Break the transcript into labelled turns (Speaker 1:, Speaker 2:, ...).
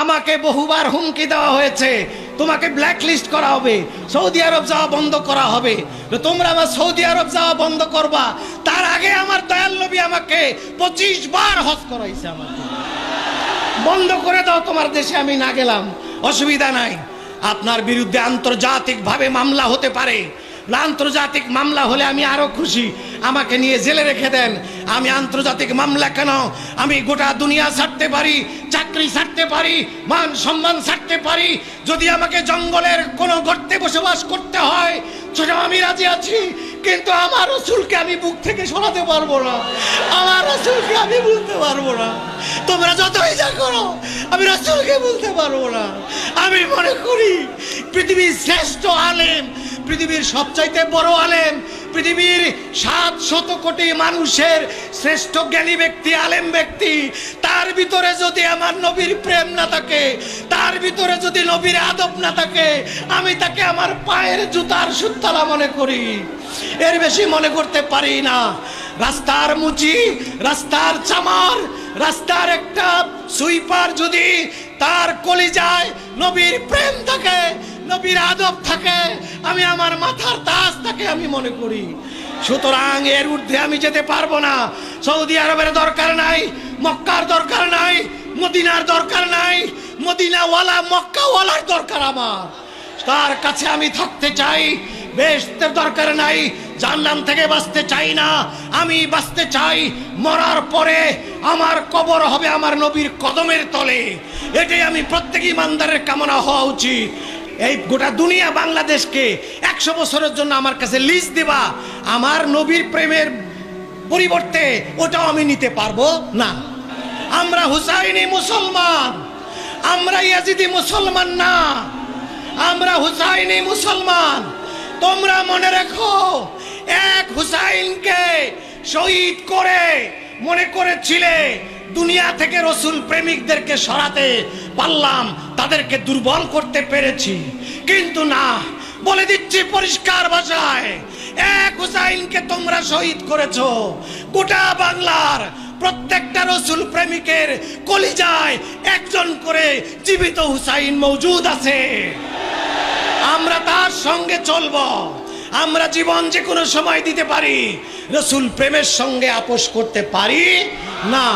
Speaker 1: আমাকে বহুবার হুমকি দেওয়া হয়েছে, তোমাকে ব্ল্যাকলিস্ট করা হবে, সৌদি আরব যাওয়া বন্ধ করা হবে। তো তোমরা আমার সৌদি আরব যাওয়া বন্ধ করবা, তার আগে আমার দয়াল নবী আমাকে 25 বার হজ করাইছে। আমাকে বন্ধ করে দাও, তোমার দেশে আমি না গেলাম, অসুবিধা নাই। আপনার বিরুদ্ধে আন্তর্জাতিকভাবে মামলা হতে পারে, আন্তর্জাতিক মামলা হলে আমি আরো খুশি, আমাকে নিয়ে জেলে রেখে দেন। আমি আন্তর্জাতিক মামলা কেন, আমি গোটা দুনিয়া ছাড়তে পারি, চাকরি ছাড়তে পারি, মান সম্মান ছাড়তে পারি। যদি আমাকে জঙ্গলের কোনো গর্তে বসবাস করতে হয় সেটা আমি রাজি আছি, কিন্তু আমার রাসূলকে আমি বুক থেকে সরাতে পারবো না, আমার রাসূলকে আমি বলতে পারবো না। তোমরা যতই যা করো, আমি রাসূলকে বলতে পারবো না। আমি মনে করি পৃথিবীর শ্রেষ্ঠ আলেম, পৃথিবীর সবচাইতে বড় আলেম, পৃথিবীর 700 কোটি মানুষের শ্রেষ্ঠ জ্ঞানী ব্যক্তি, আলেম ব্যক্তি, তার ভিতরে যদি আমার নবীর প্রেম না থাকে, তার ভিতরে যদি নবীর আদব না থাকে, আমি তাকে আমার পায়ের জুতার সুতলা মনে করি, এর বেশি মনে করতে পারি না। রাস্তার মুচি, রাস্তার চামার, রাস্তার একটা সুইপার যদি তার কলিজায় নবীর প্রেম থাকে, নবীর আদব থাকে, আমি আমার মাথার তাজ তাকে আমি মনে করি। সুতরাং এর ঊর্ধ্বে আমি যেতে পারবো না। সৌদি আরবের দরকার নাই, মক্কার দরকার নাই, মদিনার দরকার নাই, মদিনাওয়ালা মক্কাওয়ালার দরকার আমার। তার কাছে আমি থাকতে চাই। বেহেশতের দরকার নাই, জাহান্নাম থেকে বাঁচতে চাই না, আমি বাঁচতে চাই মরার পরে আমার কবর হবে আমার নবীর কদমের তলে। এটাই আমি প্রত্যেক ইমানদারের কামনা হওয়া উচিত। এই গোটা দুনিয়া বাংলাদেশকে 100 বছরের জন্য আমার কাছে লিজ দেবা, আমার নবীর প্রেমের পরিবর্তে ওটাও আমি নিতে পারবো না। আমরা হুসাইনি মুসলমান, আমরা ইয়াজিদি মুসলমান না, আমরা হুসাইনি মুসলমান। তোমরা মনে রেখো, এক হুসাইনকে শহীদ করে মনে করেছিলে দুনিয়া থেকে রসুল প্রেমিকদেরকে সরাতে পারলাম, তাদেরকে দুর্বল করতে পেরেছি, কিন্তু না, বলে দিচ্ছি পরিষ্কার ভাষায়, এক হুসাইনকে তোমরা শহীদ করেছো। গোটা বাংলার প্রত্যেকটা রসুল প্রেমিকের কলিজায় একজন করে জীবিত হুসাইন মওজুদ আছে। আমরা তার সঙ্গে চলবো, আমরা জীবন যে কোনো সময় দিতে পারি, রসুল প্রেমের সঙ্গে আপোষ করতে পারি না।